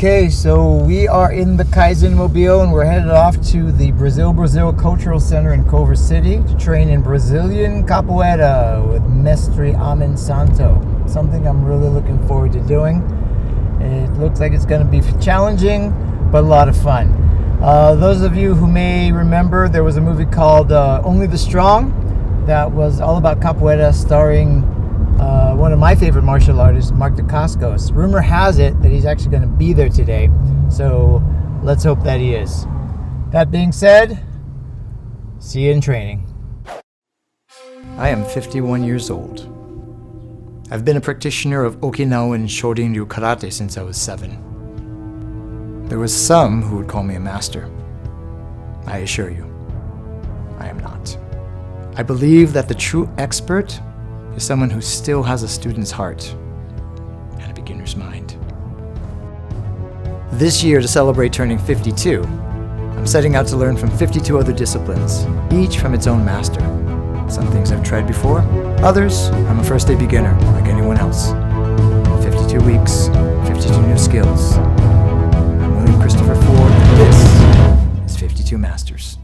Okay, so we are in the Kaizen Mobile and we're headed off to the Brasil Brasil Cultural Center in Culver City to train in Brazilian Capoeira with Mestre Amen Santo. Something I'm really looking forward to doing. It looks like it's going to be challenging, but a lot of fun. Those of you who may remember, there was a movie called Only the Strong that was all about Capoeira, starring one of my favorite martial artists, Mark Dacascos. Rumor has it that he's actually going to be there today, so let's hope that he is. That being said, see you in training. I am 51 years old. I've been a practitioner of Okinawan Shorin-ryu karate since I was 7. There was some who would call me a master. I assure you, I am not. I believe that the true expert is someone who still has a student's heart and a beginner's mind. This year, to celebrate turning 52, I'm setting out to learn from 52 other disciplines, each from its own master. Some things I've tried before, others I'm a first-day beginner like anyone else. 52 weeks, 52 new skills. I'm William Christopher Ford, and this is 52 Masters.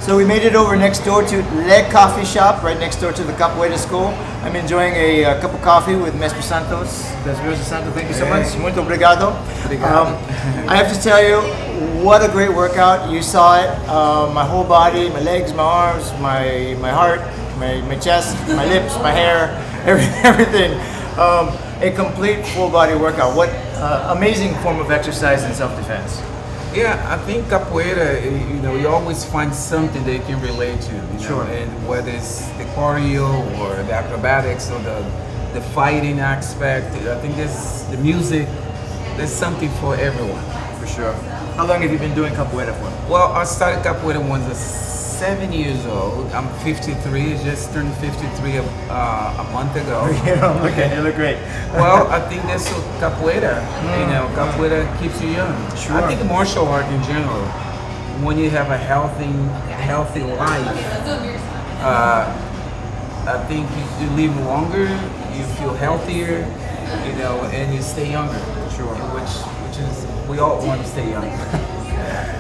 So we made it over next door to Le Coffee Shop, right next door to the Capoeira School. I'm enjoying a cup of coffee with Mestre Santos. Mestre Santo, thank you so much. Muito obrigado. I have to tell you, what a great workout. You saw it. My whole body, my legs, my arms, my heart, my chest, my lips, my hair, everything. A complete full body workout. What amazing form of exercise and self-defense. Yeah, I think capoeira, you always find something that you can relate to. Sure. And whether it's the choreo or the acrobatics or the fighting aspect. I think there's the music. There's something for everyone. For sure. How long have you been doing capoeira for? Well, I started capoeira when I was 7 years old. I'm 53. Just turned 53 a month ago. You don't look it. You look great. Well, I think that's what capoeira. You know, capoeira keeps you young. Sure. I think martial art in general, when you have a healthy life, I think you live longer, you feel healthier, you know, and you stay younger. Sure. Which is, we all want to stay young.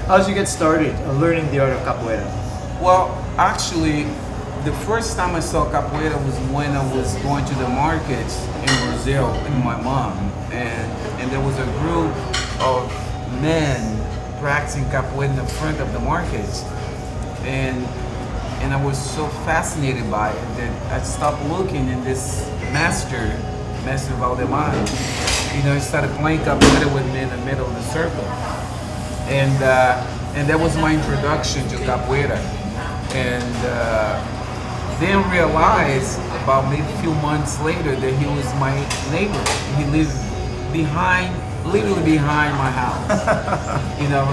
How did you get started learning the art of capoeira? Well, actually, the first time I saw capoeira was when I was going to the markets in Brazil with my mom, and there was a group of men practicing capoeira in the front of the markets, and I was so fascinated by it that I stopped looking, and this Mestre Valdemar, you know, he started playing capoeira with me in the middle of the circle, and that was my introduction to capoeira, and then realized about maybe a few months later that he was my neighbor. He lived literally behind my house. You know,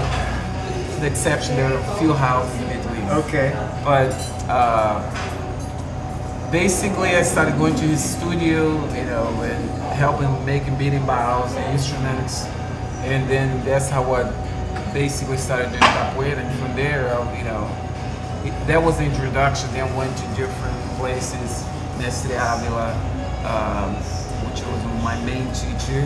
the exception there are a few houses in between. Okay. But basically, I started going to his studio, you know, and helping making beating bowls and instruments, and then that's how I basically started doing capoeira. And from there, you know, that was the introduction. Then went to different places, Mestre Amen, which was my main teacher,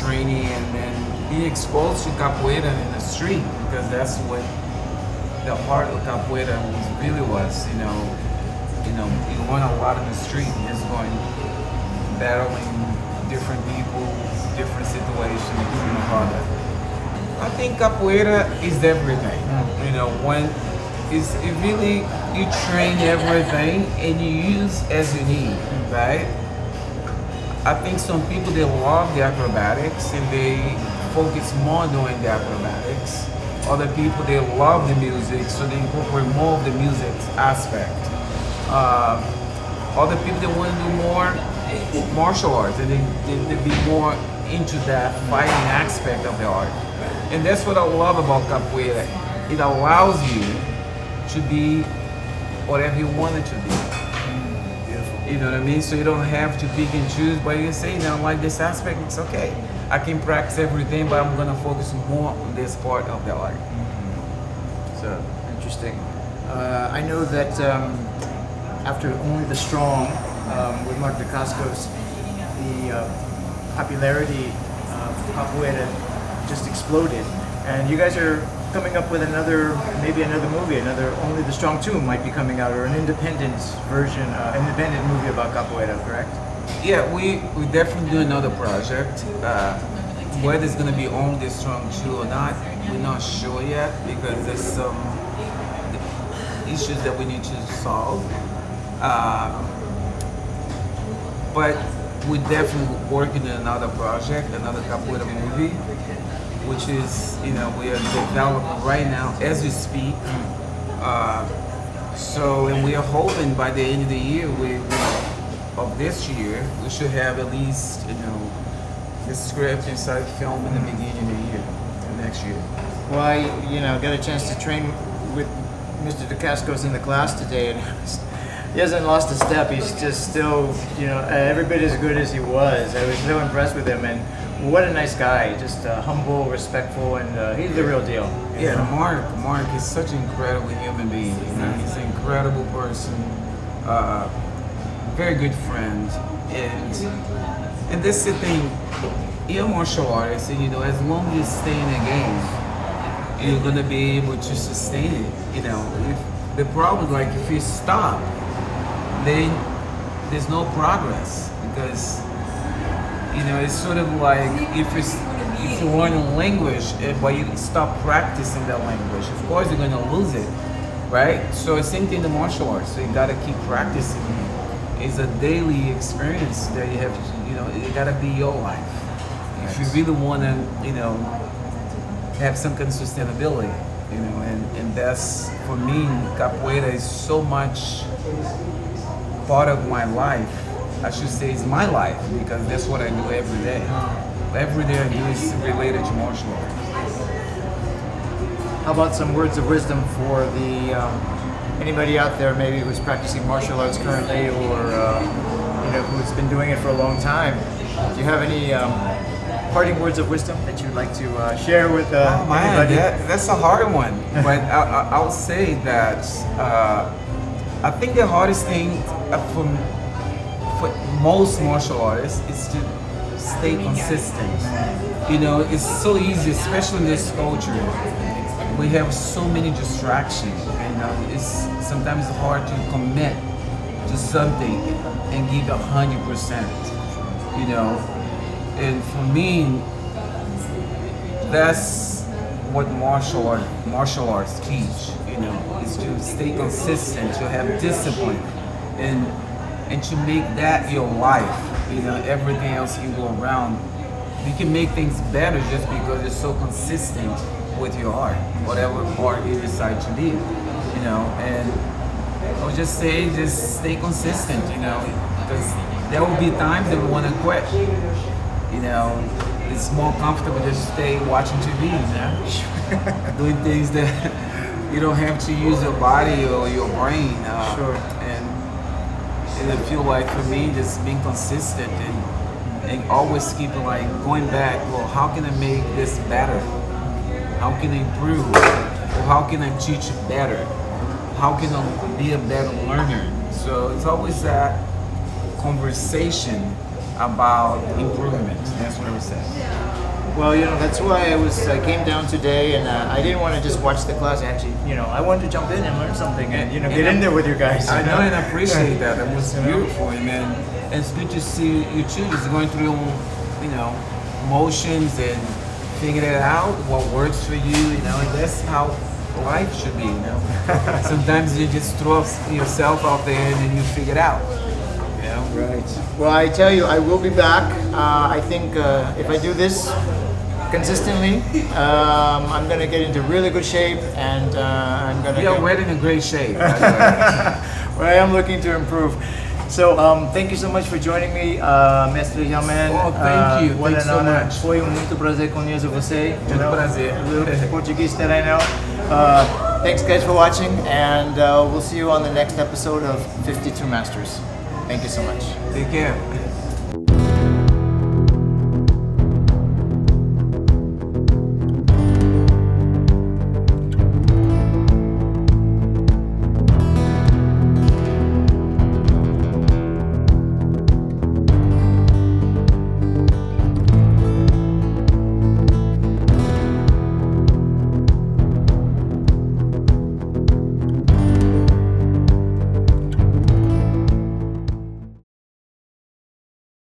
training, and then being exposed to capoeira in the street, because that's what the heart of capoeira really was. You know, you learn a lot in the street, just going battling different people, different situations, you know, how that. I think capoeira is everything. You know, when it really, you train everything and you use as you need, right? I think some people, they love the acrobatics and they focus more on doing the acrobatics. Other people, they love the music, so they incorporate more of the music aspect. Other people, they want to do more martial arts and they be more into that fighting aspect of the art. And that's what I love about capoeira. It allows you to be whatever you want it to be. Beautiful. You know what I mean? So you don't have to pick and choose, but you say, now like this aspect, it's okay. I can practice everything, but I'm gonna focus more on this part of the art. So interesting. I know that after Only the Strong with Mark Dacascos, the popularity of capoeira just exploded, and you guys are coming up with maybe another movie, another Only the Strong 2 might be coming out, or an independent version, independent movie about capoeira, correct? Yeah, we definitely do another project. Whether it's going to be Only the Strong 2 or not, we're not sure yet, because there's some issues that we need to solve. But we're definitely working on another project, another capoeira movie, which is, you know, we are developing right now as we speak. And we are hoping by the end of the year, of this year, we should have at least, you know, the script and start filming in the beginning of the year, next year. Well, I got a chance to train with Mr. Dacascos in the class today, and he hasn't lost a step. He's just still, every bit as good as he was. I was so impressed with him, and what a nice guy. Just humble, respectful, and he's the real deal. Yeah, Mark is such an incredible human being. You know, he's an incredible person, very good friend, and that's the thing. You're a martial artist, and as long as you stay in the game, you're gonna be able to sustain it. If the problem is, like, if you stop, then there's no progress, because it's sort of like if you learn a language but you stop practicing that language, of course you're gonna lose it, right? So it's same thing in the martial arts. So you gotta keep practicing. It's a daily experience that you have to, it gotta be your life. If you really wanna, have some kind of sustainability, and that's, for me, capoeira is so much part of my life I should say it's my life, because that's what I do every day. Every day I do is related to martial arts. How about some words of wisdom for the anybody out there maybe who's practicing martial arts currently, or who's been doing it for a long time? Do you have any parting words of wisdom that you'd like to share with anybody? That's a hard one. But I'll say that I think the hardest thing for most martial artists is to stay consistent. It's so easy, especially in this culture. We have so many distractions, and it's sometimes hard to commit to something and give 100%. And for me, that's what martial arts teach. Is to stay consistent, to have discipline, and to make that your life. Everything else can go around. You can make things better just because you're so consistent with your art, whatever art you decide to do. And I would just say, just stay consistent. Because there will be times that we want to quit. It's more comfortable just stay watching TV, doing things that you don't have to use your body or your brain. Sure. And I feel like for me, just being consistent and always keep going back. Well, how can I make this better? How can I improve? Or how can I teach better? How can I be a better learner? So it's always that conversation about improvement. That's what I would say. Well, that's why I came down today, and I didn't want to just watch the class. Actually, I wanted to jump in and learn something, and get in there with you guys. I know and appreciate that. It was beautiful, and it's good to see you too, just going through, motions and figuring it out what works for you. And that's how life should be. Sometimes you just throw yourself out there and then you figure it out. Right. Well, I tell you, I will be back. I think if I do this consistently, I'm going to get into really good shape, and I'm going to. We're in a great shape. Well, I am looking to improve. So, thank you so much for joining me, Mestre Amen. Oh, thank you. What Thanks an so honor. much. Foi muito prazer conhecer você. Muito prazer. A little Portuguese that I know. Thanks, guys, for watching, and we'll see you on the next episode of 52 Masters. Thank you so much. Take care.